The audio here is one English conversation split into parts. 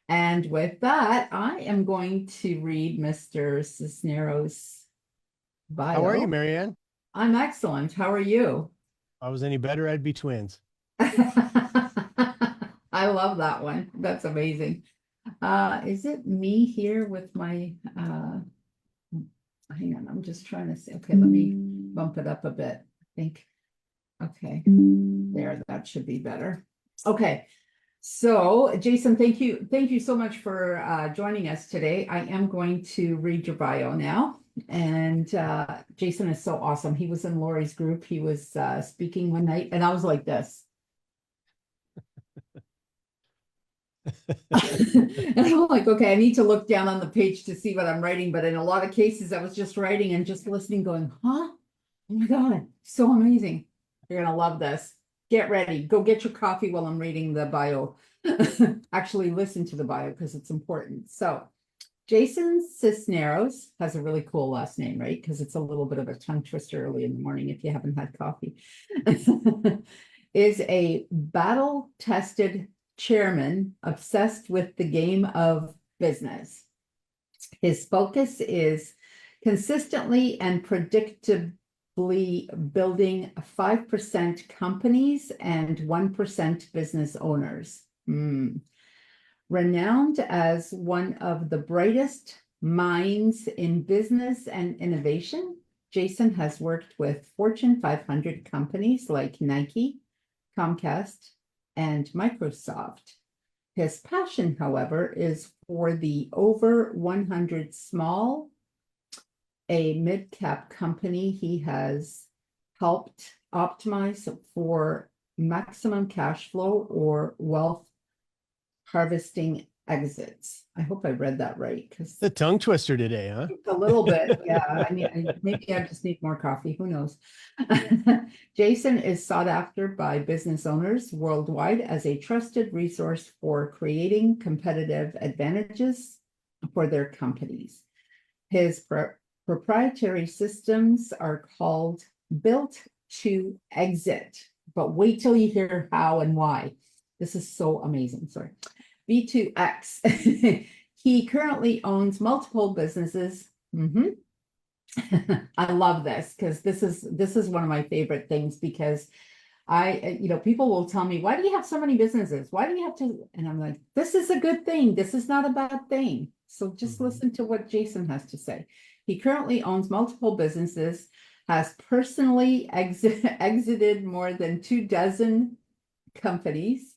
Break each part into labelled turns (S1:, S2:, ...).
S1: And with that, I am going to read Mr. Cisneros'
S2: How are you,
S1: bio.
S2: Marianne?
S1: I'm excellent. How are you?
S2: If I was any better, I'd be twins.
S1: I love that one. That's amazing. Is it me here with my hang on, I'm just trying to see. Okay, let me bump it up a bit. I think okay. There, that should be better. Okay. So, Jason, thank you. Thank you so much for joining us today. I am going to read your bio now. And Jason is so awesome. He was in Lori's group. He was speaking one night, and I was like this. And I'm like, okay, I need to look down on the page to see what I'm writing. But in a lot of cases, I was just writing and just listening, going, huh? Oh my God, so amazing. You're going to love this. Get ready. Go get your coffee while I'm reading the bio. Actually, listen to the bio because it's important. So, Jason Sisneros has a really cool last name, right? Because it's a little bit of a tongue twister early in the morning if you haven't had coffee. Is a battle-tested chairman obsessed with the game of business. His focus is consistently and predictably building 5% companies and 1% business owners. Renowned as one of the brightest minds in business and innovation, Jason has worked with Fortune 500 companies like Nike, Comcast, and Microsoft. His passion, however, is for the over 100 small, a mid-cap company he has helped optimize for maximum cash flow or wealth harvesting exits. I hope I read that right because
S2: The tongue twister today, huh?
S1: a little bit. Yeah. I mean, maybe I just need more coffee. Who knows? Jason is sought after by business owners worldwide as a trusted resource for creating competitive advantages for their companies. His proprietary systems are called Built to Exit, but wait till you hear how and why. This is so amazing. Sorry. B2X. He currently owns multiple businesses. I love this because this is one of my favorite things because people will tell me, why do you have so many businesses? Why do you have to? And I'm like, this is a good thing. This is not a bad thing. So just listen to what Jason has to say. He currently owns multiple businesses, has personally exited more than 24 companies,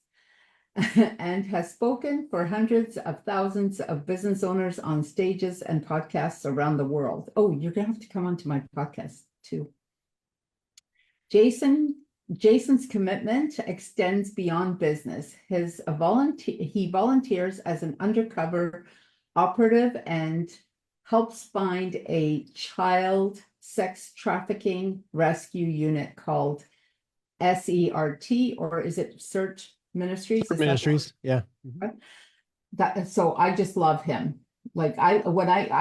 S1: and has spoken for hundreds of thousands of business owners on stages and podcasts around the world. Oh, you're going to have to come onto my podcast too. Jason's commitment extends beyond business. He volunteers as an undercover operative and helps find a child sex trafficking rescue unit called SERT, or is it Search Ministries?
S2: Ministries, yeah.
S1: So I just love him. Like I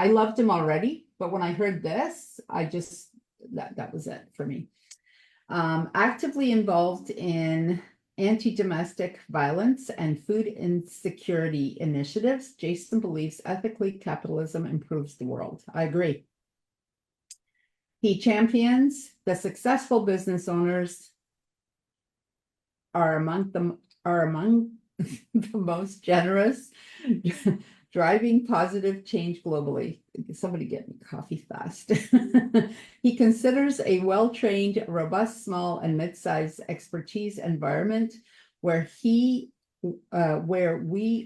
S1: loved him already, but when I heard this, that was it for me. Actively involved in anti-domestic violence and food insecurity initiatives, Jason believes ethically capitalism improves the world. I agree. He champions the successful business owners are among the most generous, driving positive change globally. Somebody get me coffee fast. He considers a well-trained, robust, small and mid-sized expertise environment where we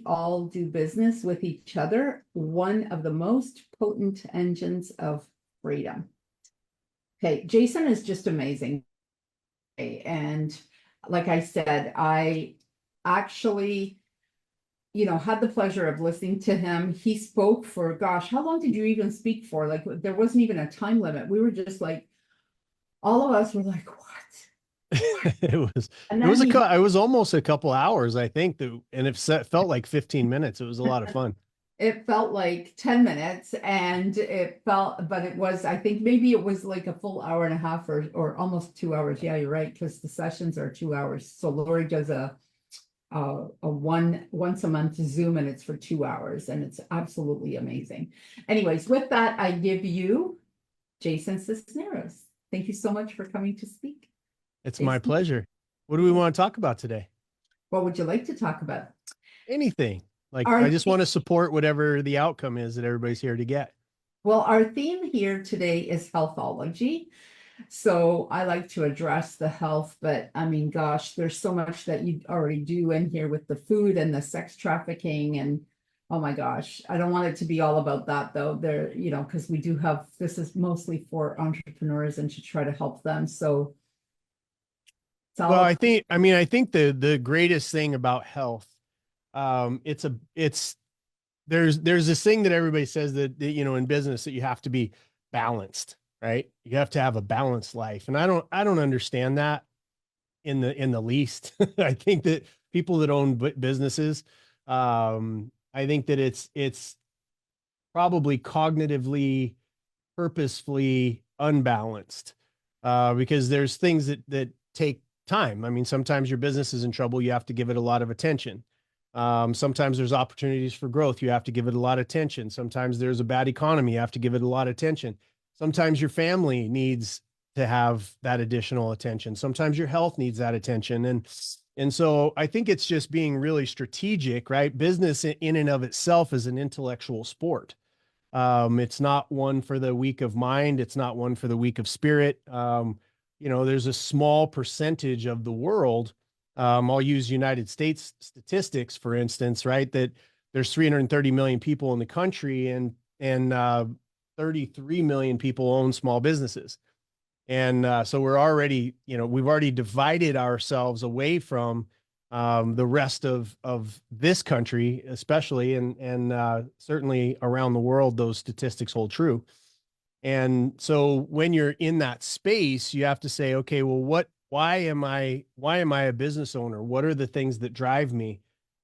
S1: all do business with each other, one of the most potent engines of freedom. Okay, Jason is just amazing. And like I said, I actually, had the pleasure of listening to him. He spoke for, gosh, how long did you even speak for? Like, there wasn't even a time limit. We were just like, all of us were like, what?
S2: It was almost a couple hours, I think, and it felt like 15 minutes. It was a lot of fun.
S1: It felt like 10 minutes but it was, I think maybe it was like a full hour and a half or almost 2 hours. Yeah, you're right. Because the sessions are 2 hours. So Lori does a a once a month Zoom, and it's for 2 hours, and it's absolutely amazing. Anyways, with that, I give you Jason Sisneros. Thank you so much for coming to speak.
S2: It's my
S1: Jason,
S2: pleasure. What do we want to talk about today?
S1: what would you like to talk about?
S2: Anything. Like, I
S1: Our
S2: just want to support whatever the outcome is that everybody's here to get.
S1: Well, our theme here today is healthology. So I like to address the health, but I mean, gosh, there's so much that you already do in here with the food and the sex trafficking. And oh my gosh, I don't want it to be all about that though. There, because we do have, this is mostly for entrepreneurs and to try to help them. So it's
S2: Well,
S1: all,
S2: I think the greatest thing about health, it's there's this thing that everybody says that in business that you have to be balanced, right? You have to have a balanced life. And I don't understand that in the least. I think that people that own businesses, I think that it's probably cognitively, purposefully unbalanced, because there's things that take time. I mean, sometimes your business is in trouble. You have to give it a lot of attention. Sometimes there's opportunities for growth. You have to give it a lot of attention. Sometimes there's a bad economy. You have to give it a lot of attention. Sometimes your family needs to have that additional attention. Sometimes your health needs that attention. And so I think it's just being really strategic, right? Business in and of itself is an intellectual sport. It's not one for the weak of mind. It's not one for the weak of spirit. There's a small percentage of the world. I'll use United States statistics, for instance, right? That there's 330 million people in the country, and 33 million people own small businesses. And so we're already, we've already divided ourselves away from the rest of this country, especially, and certainly around the world, those statistics hold true. And so when you're in that space, you have to say, okay, well, why am I a business owner? What are the things that drive me?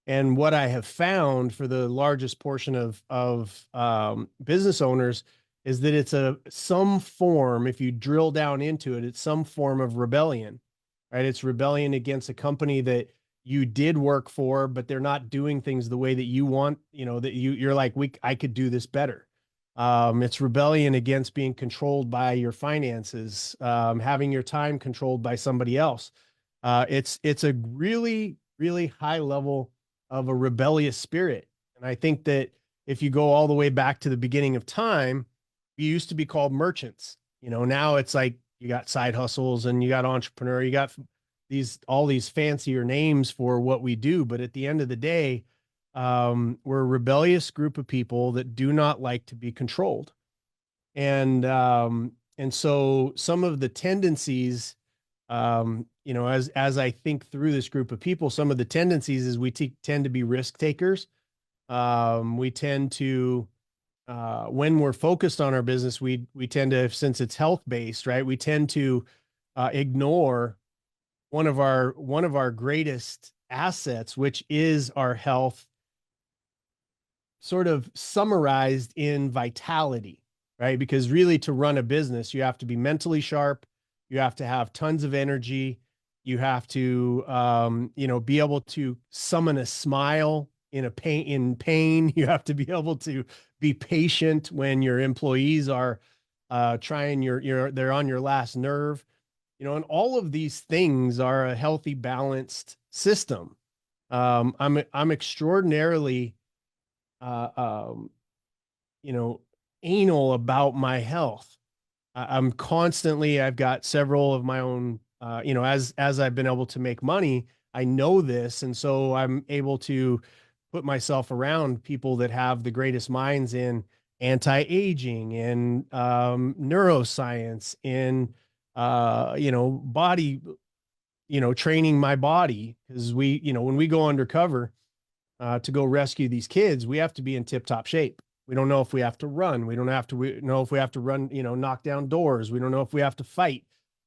S2: And what I have found for the largest portion of business owners is that it's some form, if you drill down into it, it's some form of rebellion, right? It's rebellion against a company that you did work for, but they're not doing things the way that you want, that you're like, I could do this better. It's rebellion against being controlled by your finances, having your time controlled by somebody else. It's a really, really high level of a rebellious spirit. And I think that if you go all the way back to the beginning of time, we used to be called merchants. Now it's like you got side hustles and you got entrepreneur, you got all these fancier names for what we do. But at the end of the day, we're a rebellious group of people that do not like to be controlled. And so some of the tendencies, as I think through this group of people, some of the tendencies is we tend to be risk takers. We tend to, when we're focused on our business, we tend to, since it's health based, right? We tend to ignore one of our greatest assets, which is our health, sort of summarized in vitality, right? Because really, to run a business, you have to be mentally sharp. You have to have tons of energy. You have to, be able to summon a smile in pain. You have to be able to be patient when your employees are they're on your last nerve, and all of these things are a healthy, balanced system. I'm extraordinarily um, anal about my health. I've got several of my own, as I've been able to make money, I know this. And so I'm able to put myself around people that have the greatest minds in anti-aging and neuroscience, in, body, training my body. Because when we go undercover, to go rescue these kids, we have to be in tip-top shape. We don't know if we have to run. We know if we have to run, knock down doors. We don't know if we have to fight.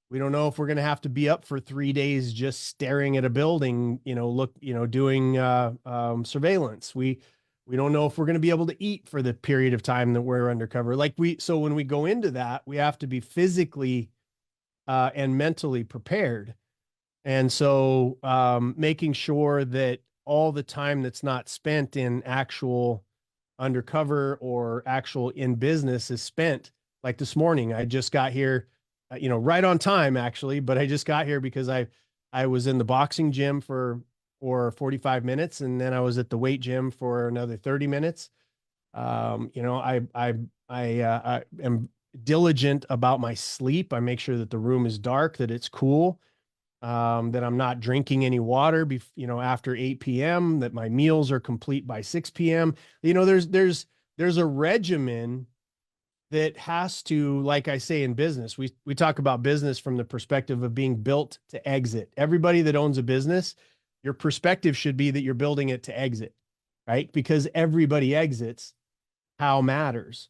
S2: We don't know if we're going to have to be up for 3 days just staring at a building, doing surveillance. We don't know if we're going to be able to eat for the period of time that we're undercover. So when we go into that, we have to be physically and mentally prepared. And so making sure that all the time that's not spent in actual undercover or actual in business is spent. Like this morning, I just got here, right on time actually, but I just got here because I was in the boxing gym for 45 minutes, and then I was at the weight gym for another 30 minutes. I am diligent about my sleep. I make sure that the room is dark, that it's cool, that I'm not drinking any water, after 8 p.m., that my meals are complete by 6 p.m. There's a regimen that has to, like I say in business, we talk about business from the perspective of being built to exit. Everybody that owns a business, your perspective should be that you're building it to exit, right? Because everybody exits. How matters,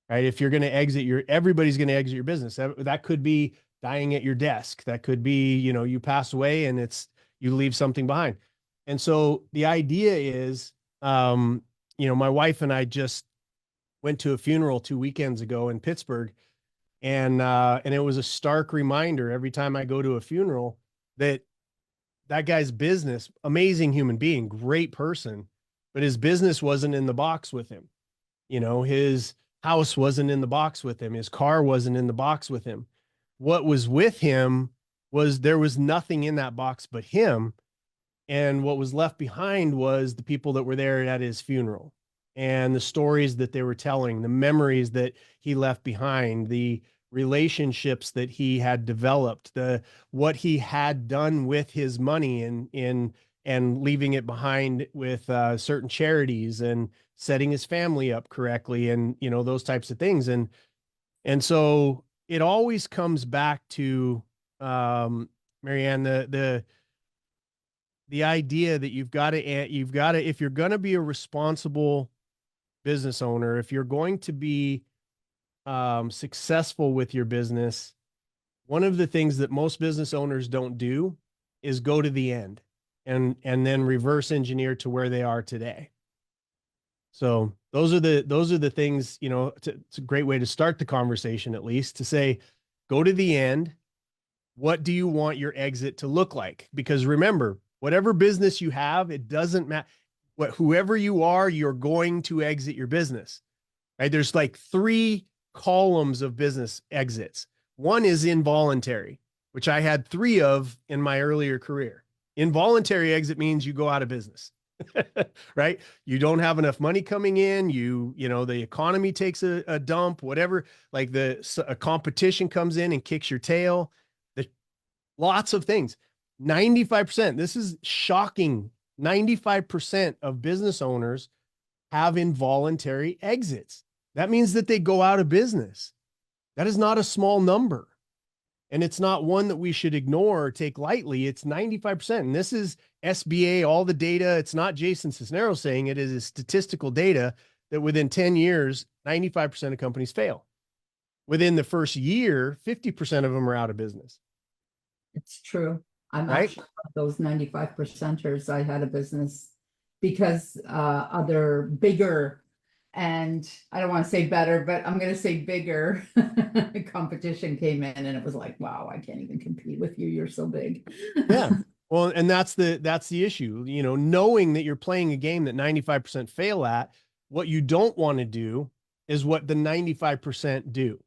S2: right? If you're going to exit everybody's going to exit your business. That could be dying at your desk. That could be, you pass away and you leave something behind. And so the idea is, my wife and I just went to a funeral 2 weekends ago in Pittsburgh. And it was a stark reminder every time I go to a funeral that guy's business, amazing human being, great person, but his business wasn't in the box with him. His house wasn't in the box with him. His car wasn't in the box with him. What was with him was there was nothing in that box but him. And what was left behind was the people that were there at his funeral and the stories that they were telling, the memories that he left behind, the relationships that he had developed, what he had done with his money and leaving it behind with certain charities and setting his family up correctly and those types of things. And so it always comes back to Marianne, the idea that you've got to if you're going to be a responsible business owner, if you're going to be successful with your business, one of the things that most business owners don't do is go to the end and then reverse engineer to where they are today. So those are the things, it's a great way to start the conversation, at least to say, go to the end. What do you want your exit to look like? Because remember, whatever business you have, it doesn't matter whoever you are, you're going to exit your business, right? There's like 3 columns of business exits. One is involuntary, which I had 3 of in my earlier career. Involuntary exit means you go out of business, right? You don't have enough money coming in. The economy takes a dump, whatever, like a competition comes in and kicks your tail. Lots of things. 95%, this is shocking. 95% of business owners have involuntary exits. That means that they go out of business. That is not a small number. And it's not one that we should ignore or take lightly. It's 95%. And this is SBA, all the data. It's not Jason Sisneros saying it is statistical data that within 10 years, 95% of companies fail. Within the first year, 50% of them are out of business.
S1: It's true. I'm
S2: right?
S1: actually one of those 95%ers. I had a business because other bigger, and I don't want to say better, but I'm going to say bigger competition came in, and it was like, wow, I can't even compete with you. You're so big.
S2: Yeah. Well, and that's the issue, knowing that you're playing a game that 95% fail at. What you don't want to do is what the 95% do,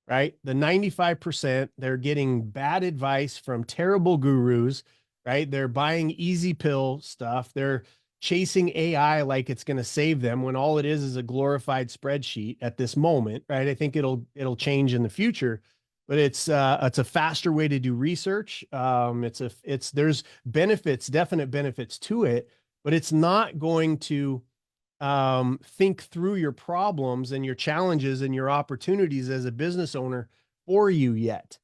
S2: right? The 95%, they're getting bad advice from terrible gurus, right? They're buying easy pill stuff. They're chasing AI like it's going to save them when all it is a glorified spreadsheet at this moment, right? I think it'll change in the future, but it's a faster way to do research. There's benefits, definite benefits to it, but it's not going to think through your problems and your challenges and your opportunities as a business owner for you yet.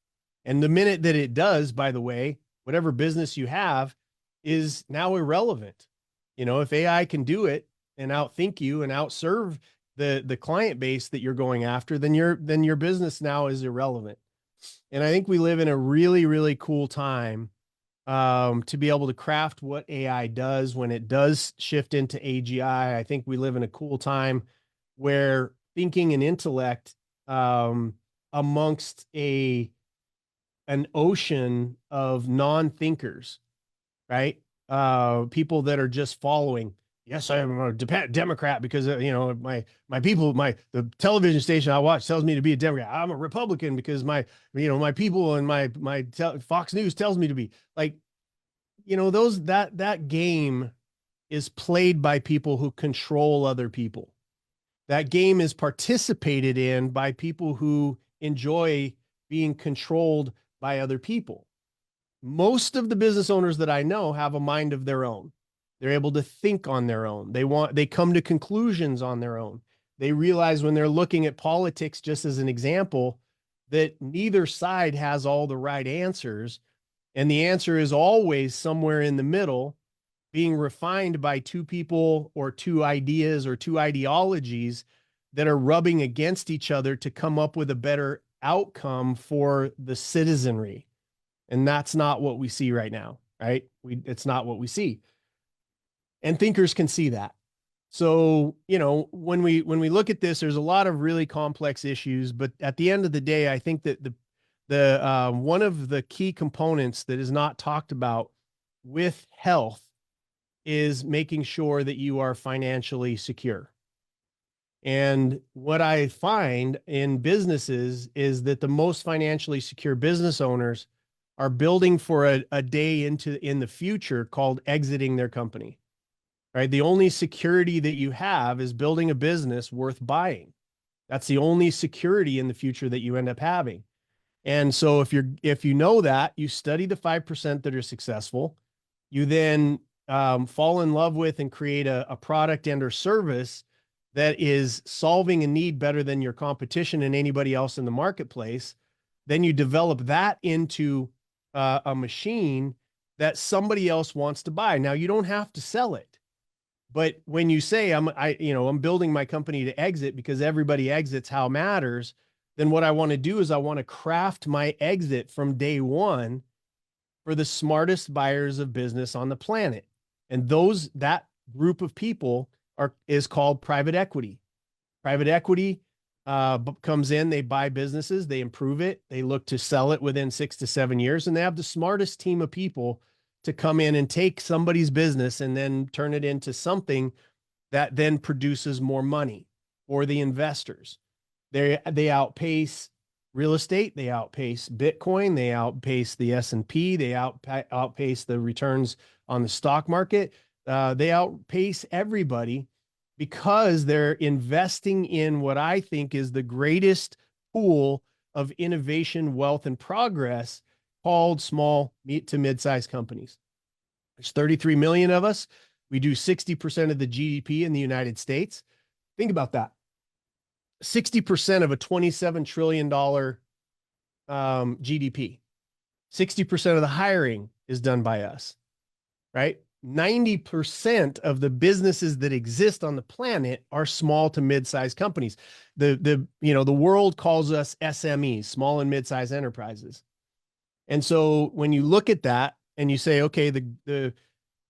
S2: And the minute that it does, by the way, whatever business you have is now irrelevant. If AI can do it and outthink you and outserve the client base that you're going after, then your business now is irrelevant. And I think we live in a really, really cool time to be able to craft what AI does when it does shift into AGI. I think we live in a cool time where thinking and intellect amongst an ocean of non-thinkers, right? people that are just following. Yes, I am a Democrat because my people, the television station I watch tells me to be a Democrat. I'm a Republican because my people and Fox News tells me to be. Like, that game is played by people who control other people. That game is participated in by people who enjoy being controlled by other people. Most of the business owners that I know have a mind of their own. They're able to think on their own. They come to conclusions on their own. They realize when they're looking at politics, just as an example, that neither side has all the right answers. And the answer is always somewhere in the middle, being refined by two people or two ideas or two ideologies that are rubbing against each other to come up with a better outcome for the citizenry. And that's not what we see right now, right? It's not what we see. And thinkers can see that. So, when we look at this, there's a lot of really complex issues, but at the end of the day, I think that the one of the key components that is not talked about with health is making sure that you are financially secure. And what I find in businesses is that the most financially secure business owners are building for a day in the future called exiting their company, right? The only security that you have is building a business worth buying. That's the only security in the future that you end up having. And so if you know that, you study the 5% that are successful, you then fall in love with and create a product and or service that is solving a need better than your competition and anybody else in the marketplace. Then you develop that into a machine that somebody else wants to buy. Now, you don't have to sell it, but when you say I'm building my company to exit because everybody exits how it matters, then what I want to do is I want to craft my exit from day one for the smartest buyers of business on the planet. And that group of people is called private equity. Private equity comes in, they buy businesses, they improve it, they look to sell it within 6 to 7 years, and they have the smartest team of people to come in and take somebody's business and then turn it into something that then produces more money for the investors. They outpace real estate, they outpace Bitcoin, they outpace the S&P, they outpace the returns on the stock market. They outpace everybody because they're investing in what I think is the greatest pool of innovation, wealth, and progress called small to mid-sized companies. There's 33 million of us. We do 60% of the GDP in the United States. Think about that. 60% of a $27 trillion GDP. 60% of the hiring is done by us, right? 90% of the businesses that exist on the planet are small to mid-sized companies. The world calls us SMEs, small and mid-sized enterprises. And so when you look at that and you say, okay,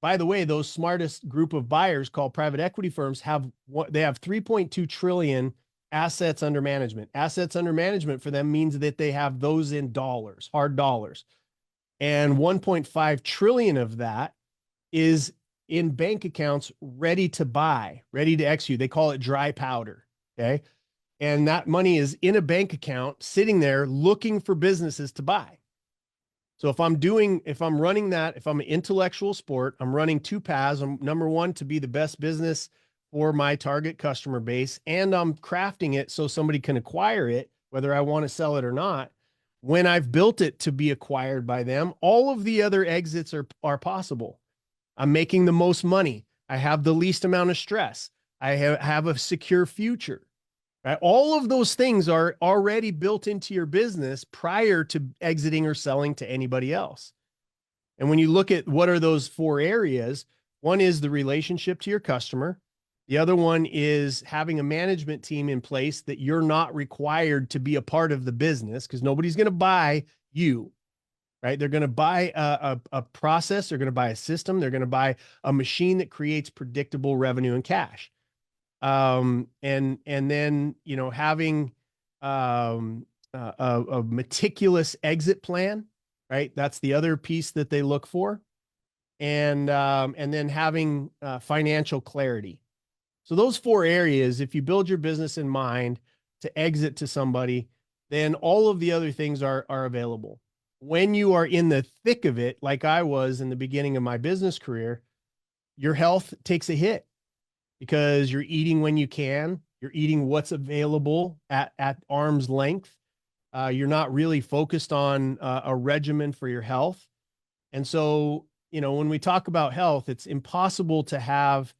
S2: by the way, those smartest group of buyers called private equity firms have 3.2 trillion assets under management. Assets under management for them means that they have those in dollars, hard dollars. And 1.5 trillion of that is in bank accounts ready to buy, ready to execute. They call it dry powder. Okay. And that money is in a bank account sitting there looking for businesses to buy. So if I'm running that, if I'm an intellectual sport, I'm running two paths. I'm number one, to be the best business for my target customer base. And I'm crafting it so somebody can acquire it, whether I want to sell it or not. When I've built it to be acquired by them, all of the other exits are possible. I'm making the most money. I have the least amount of stress. I have a secure future, right? All of those things are already built into your business prior to exiting or selling to anybody else. And when you look at what are those four areas, one is the relationship to your customer. The other one is having a management team in place that you're not required to be a part of the business because nobody's going to buy you. Right? They're going to buy a process. They're going to buy a system. They're going to buy a machine that creates predictable revenue and cash. And then, having a meticulous exit plan, right? That's the other piece that they look for. and then having financial clarity. So those 4 areas, if you build your business in mind to exit to somebody, then all of the other things are available. When you are in the thick of it, like I was in the beginning of my business career, your health takes a hit because you're eating when you can, you're eating what's available at arm's length. You're not really focused on a regimen for your health. And so, when we talk about health, it's impossible to have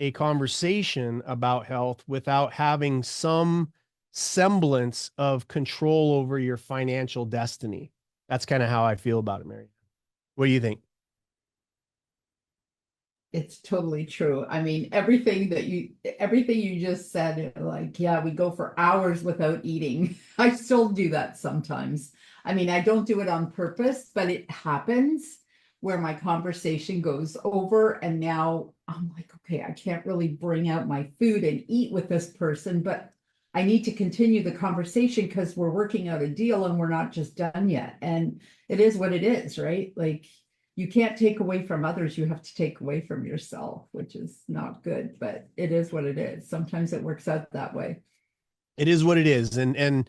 S2: a conversation about health without having some semblance of control over your financial destiny. That's kind of how I feel about it, Mary. What do you think?
S1: It's totally true. I mean, everything you just said, like, yeah, we go for hours without eating. I still do that sometimes. I mean, I don't do it on purpose, but it happens where my conversation goes over, and now I'm like, okay, I can't really bring out my food and eat with this person, but I need to continue the conversation because we're working out a deal and we're not just done yet. And it is what it is, right? Like, you can't take away from others, you have to take away from yourself, which is not good, but it is what it is. Sometimes it works out that way.
S2: It is what it is. And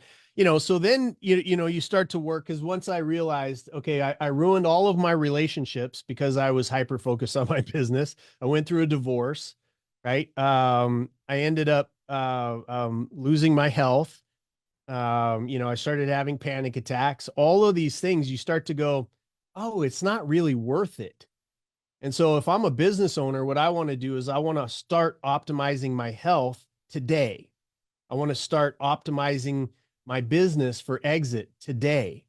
S2: so then you start to work, because once I realized, okay, I ruined all of my relationships because I was hyper focused on my business. I went through a divorce, right? I ended up losing my health. I started having panic attacks. All of these things, you start to go, oh, it's not really worth it. And so if I'm a business owner, what I want to do is I want to start optimizing my health today. I want to start optimizing my business for exit today,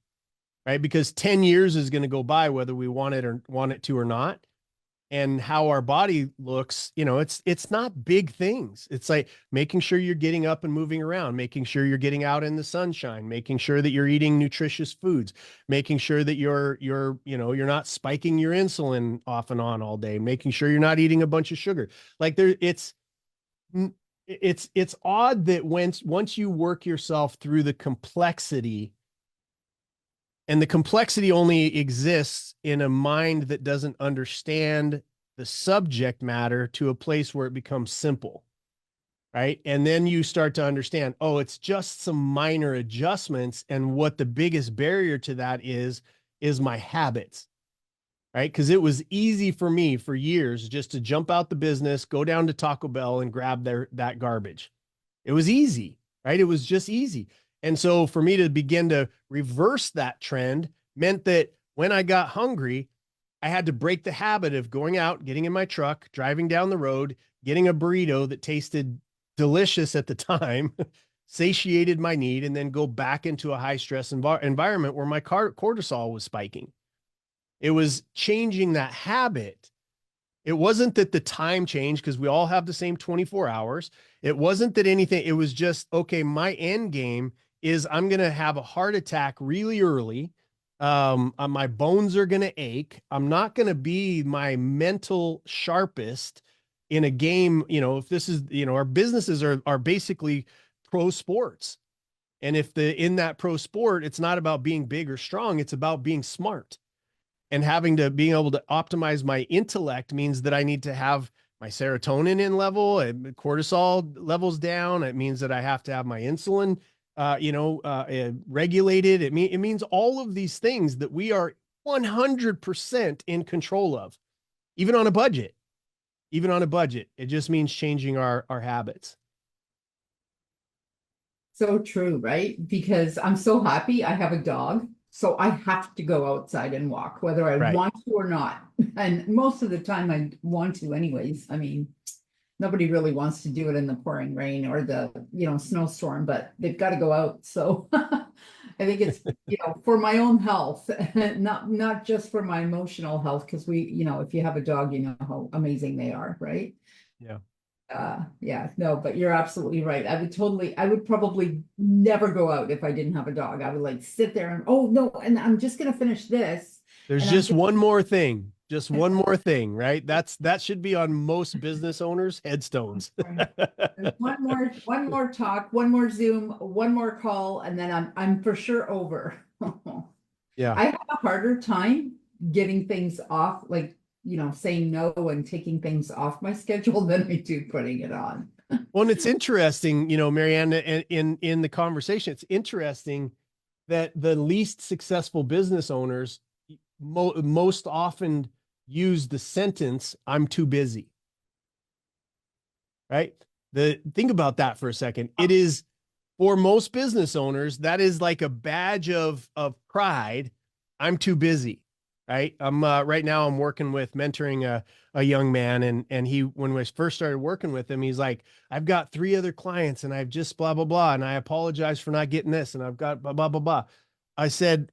S2: right? Because 10 years is going to go by whether we want it to or not. And how our body looks, it's not big things. It's like making sure you're getting up and moving around, making sure you're getting out in the sunshine, making sure that you're eating nutritious foods, making sure that you're not spiking your insulin off and on all day, making sure you're not eating a bunch of sugar. Like it's odd that once you work yourself through the complexity, and the complexity only exists in a mind that doesn't understand the subject matter to a place where it becomes simple, right? And then you start to understand, oh, it's just some minor adjustments. And what the biggest barrier to that is my habits, right? Because it was easy for me for years just to jump out the business, go down to Taco Bell and grab that garbage. It was easy, right? It was just easy. And so for me to begin to reverse that trend meant that when I got hungry, I had to break the habit of going out, getting in my truck, driving down the road, getting a burrito that tasted delicious at the time, satiated my need, and then go back into a high stress environment where my cortisol was spiking. It was changing that habit. It wasn't that the time changed because we all have the same 24 hours. It wasn't that anything, it was just, okay, my end game is I'm going to have a heart attack really early. My bones are going to ache. I'm not going to be my mental sharpest in a game. If this is, our businesses are basically pro sports. And if in that pro sport, it's not about being big or strong, it's about being smart. And being able to optimize my intellect means that I need to have my serotonin in level, cortisol levels down. It means that I have to have my insulin, regulated. It means all of these things that we are 100% in control of, even on a budget. Even on a budget, it just means changing our habits.
S1: So true, right? Because I'm so happy I have a dog. So I have to go outside and walk, whether I
S2: Right.
S1: want to or not. And most of the time I want to anyways. I mean, nobody really wants to do it in the pouring rain or the, snowstorm, but they've got to go out. So I think it's, for my own health, not just for my emotional health, because if you have a dog, you know how amazing they are, right?
S2: Yeah.
S1: Yeah, no, but you're absolutely right. I would probably never go out if I didn't have a dog. I would like sit there and, oh no, and I'm just gonna finish this.
S2: There's
S1: And I'm
S2: just
S1: just
S2: one more thing. Just one more thing, right? That should be on most business owners' headstones.
S1: there's one more talk, one more Zoom, one more call, and then I'm for sure over.
S2: Yeah.
S1: I have a harder time getting things off, like saying no and taking things off my schedule than I do putting it on.
S2: Well, and it's interesting, Marianne, in the conversation, it's interesting that the least successful business owners most often use the sentence, "I'm too busy." Right? Think about that for a second. It is, for most business owners, that is like a badge of pride. I'm too busy. Right. Right now I'm working with mentoring a young man, and he, when we first started working with him, he's like, "I've got 3 other clients and I've just blah, blah, blah. And I apologize for not getting this. And I've got blah, blah, blah, blah." I said,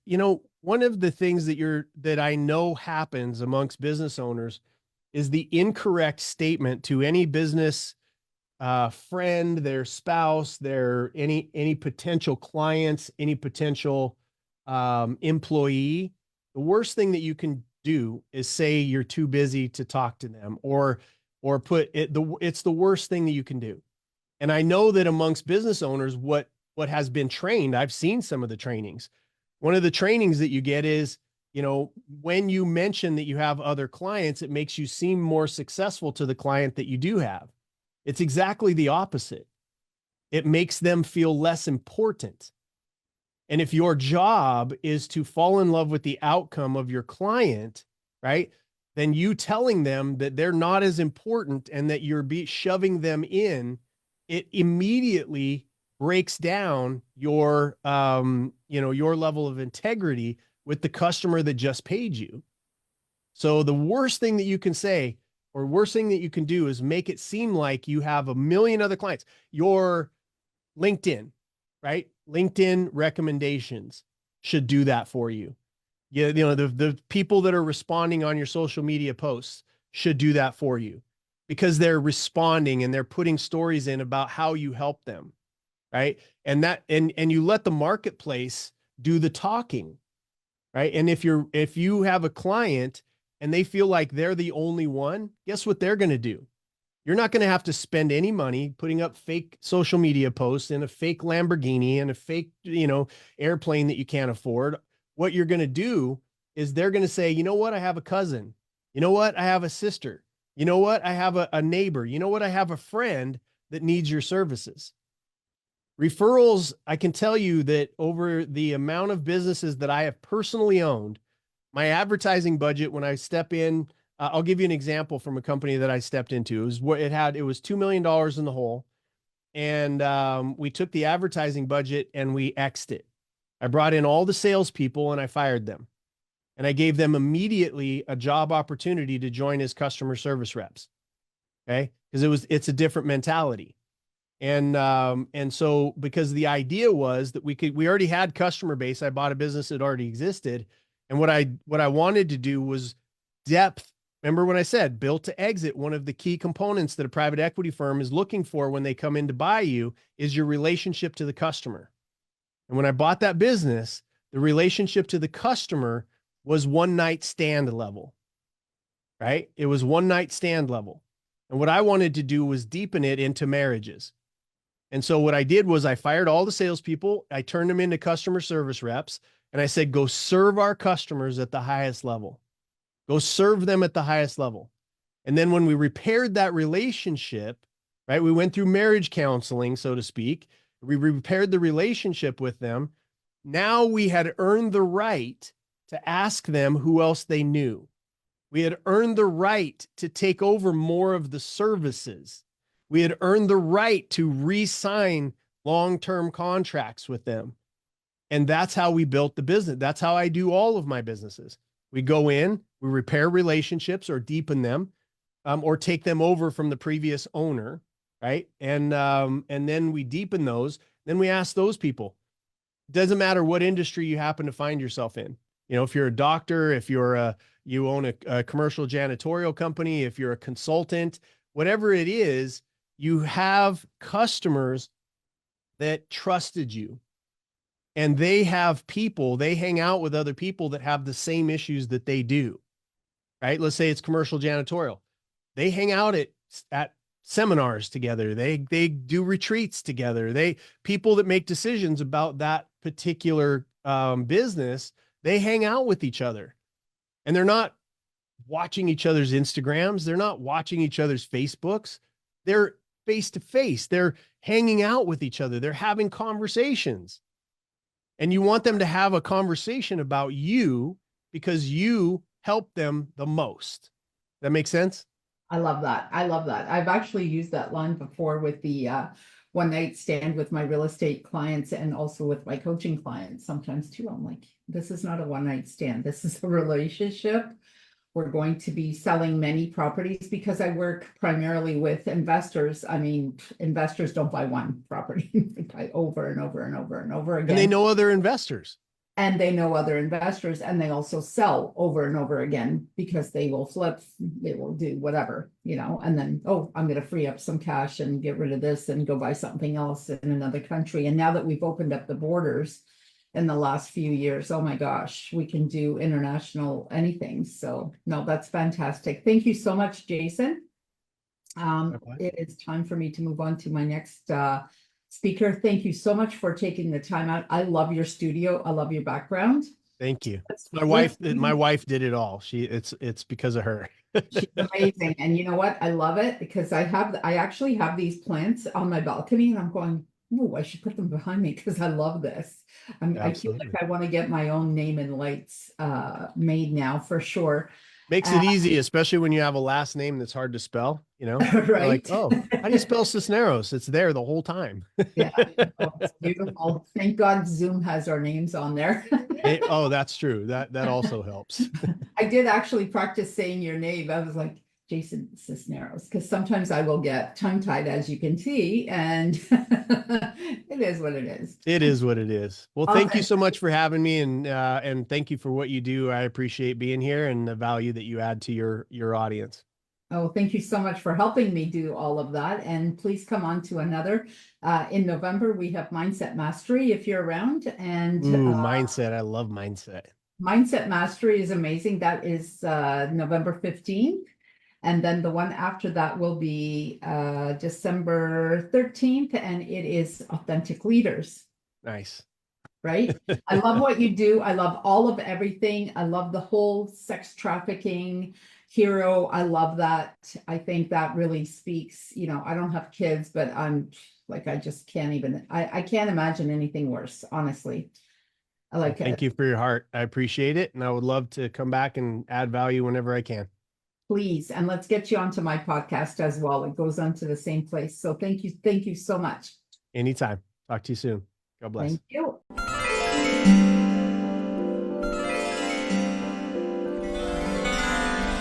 S2: one of the things that I know happens amongst business owners is the incorrect statement to any business friend, their spouse, any potential clients, any potential employee. The worst thing that you can do is say you're too busy to talk to them, or put it, it's the worst thing that you can do. And I know that amongst business owners, what has been trained, I've seen some of the trainings. One of the trainings that you get is, when you mention that you have other clients, it makes you seem more successful to the client that you do have. It's exactly the opposite. It makes them feel less important. And if your job is to fall in love with the outcome of your client, right, then you telling them that they're not as important and that you're shoving them in, it immediately breaks down your, your level of integrity with the customer that just paid you. So the worst thing that you can say, or worst thing that you can do, is make it seem like you have a million other clients. Your LinkedIn, right? LinkedIn recommendations should do that for you. Yeah, the people that are responding on your social media posts should do that for you, because they're responding and they're putting stories in about how you help them, right? And you let the marketplace do the talking, right? And if you have a client and they feel like they're the only one, guess what they're going to do? You're not going to have to spend any money putting up fake social media posts in a fake Lamborghini and a fake, airplane that you can't afford. What you're going to do is they're going to say, "You know what? I have a cousin. You know what? I have a sister. You know what? I have a neighbor. You know what? I have a friend that needs your services." Referrals, I can tell you that over the amount of businesses that I have personally owned, my advertising budget, when I step in, I'll give you an example from a company that I stepped into. It was $2 million in the hole. And we took the advertising budget and we X'd it. I brought in all the salespeople and I fired them. And I gave them immediately a job opportunity to join as customer service reps. Okay. Because it's a different mentality. And so, because the idea was that we already had customer base. I bought a business that already existed. And what I wanted to do was depth. Remember when I said built to exit, one of the key components that a private equity firm is looking for when they come in to buy you is your relationship to the customer. And when I bought that business, the relationship to the customer was one night stand level, right? It was one night stand level. And what I wanted to do was deepen it into marriages. And so what I did was I fired all the salespeople. I turned them into customer service reps. And I said, "Go serve our customers at the highest level. Go serve them at the highest level." And then when we repaired that relationship, right, we went through marriage counseling, so to speak. We repaired the relationship with them. Now we had earned the right to ask them who else they knew. We had earned the right to take over more of the services. We had earned the right to re-sign long-term contracts with them. And that's how we built the business. That's how I do all of my businesses. We go in, we repair relationships or deepen them, or take them over from the previous owner, right? And then we deepen those. Then we ask those people. Doesn't matter what industry you happen to find yourself in. If you're a doctor, if you own a commercial janitorial company, if you're a consultant, whatever it is, you have customers that trusted you. And they hang out with other people that have the same issues that they do, right? Let's say it's commercial janitorial. They hang out at seminars together. They do retreats together. People that make decisions about that particular business, they hang out with each other. And they're not watching each other's Instagrams. They're not watching each other's Facebooks. They're face to face. They're hanging out with each other. They're having conversations. And you want them to have a conversation about you because you help them the most. That makes sense?
S1: I love that. I love that. I've actually used that line before with the one night stand with my real estate clients and also with my coaching clients sometimes too. I'm like, this is not a one night stand. This is a relationship. We're going to be selling many properties because I work primarily with investors. I mean, investors don't buy one property, they buy over and over and over and over again.
S2: And they know other investors.
S1: And they know other investors, and they also sell over and over again because they will flip, they will do whatever, you know, and then, oh, I'm going to free up some cash and get rid of this and go buy something else in another country. And now that we've opened up the borders in the last few years, oh my gosh, we can do international anything. So no, that's fantastic. Thank you so much, Jason. It is time for me to move on to my next speaker. Thank you so much for taking the time out. I love your studio. I love your background.
S2: Thank you. My wife did it all. It's because of her.
S1: She's amazing. And you know what? I love it because I actually have these plants on my balcony and I'm going, oh, I should put them behind me because I love this. I feel like I want to get my own name and lights made now for sure.
S2: Makes it easy, especially when you have a last name that's hard to spell, you know?
S1: Right.
S2: Like, oh, how do you spell Sisneros? It's there the whole time.
S1: Yeah, it's beautiful. Thank God Zoom has our names on there.
S2: Oh, that's true. That also helps.
S1: I did actually practice saying your name. I was like, Jason Sisneros, because sometimes I will get tongue-tied, as you can see, and it is what it is.
S2: It is what it is. Well, thank you so much for having me, and thank you for what you do. I appreciate being here and the value that you add to your audience.
S1: Oh, thank you so much for helping me do all of that. And please come on to another. In November, we have Mindset Mastery if you're around. And
S2: mindset. I love mindset.
S1: Mindset Mastery is amazing. That is November 15th. And then the one after that will be December 13th, and it is Authentic Leaders.
S2: Nice.
S1: Right? I love what you do. I love all of everything. I love the whole sex trafficking hero. I love that. I think that really speaks, you know, I don't have kids, but I'm like, I just can't even, I can't imagine anything worse, honestly. I like it.
S2: Thank you for your heart. I appreciate it. And I would love to come back and add value whenever I can.
S1: Please. And let's get you onto my podcast as well. It goes onto the same place. So thank you. Thank you so much.
S2: Anytime. Talk to you soon. God bless.
S1: Thank you.